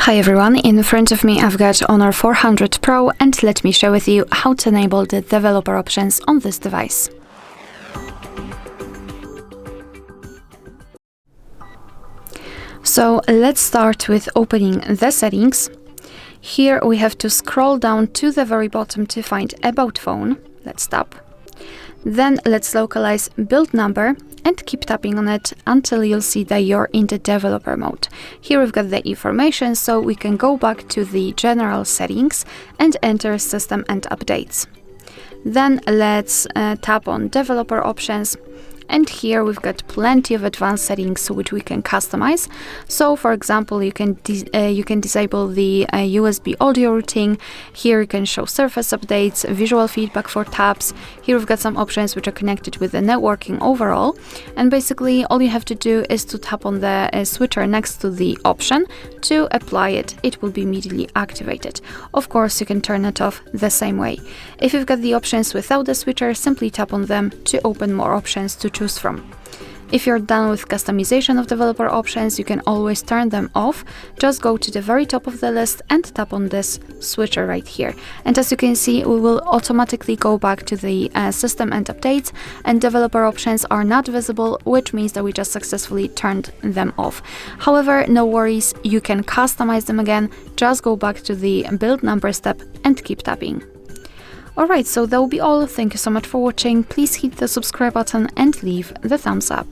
Hi everyone, in front of me I've got Honor 400 Pro and let me share with you how to enable the developer options on this device. So let's start with opening the settings. Here we have to scroll down to the very bottom to find About Phone. Let's tap. Then let's localize build number and keep tapping on it until you'll see that you're in the developer mode. Here we've got the information, so we can go back to the general settings and enter system and updates. Then let's tap on developer options. And here we've got plenty of advanced settings which we can customize. So for example, you can disable the USB audio routing. Here you can show surface updates, visual feedback for tabs. Here we've got some options which are connected with the networking overall. And basically all you have to do is to tap on the switcher next to the option to apply it. It will be immediately activated. Of course, you can turn it off the same way. If you've got the options without the switcher, simply tap on them to open more options to choose from. If you're done with customization of developer options, you can always turn them off. Just go to the very top of the list and tap on this switcher right here. And as you can see, we will automatically go back to the system and updates, and developer options are not visible, which means that we just successfully turned them off. However, no worries, you can customize them again. Just go back to the build number step and keep tapping. Alright, so that will be all. Thank you so much for watching. Please hit the subscribe button and leave the thumbs up.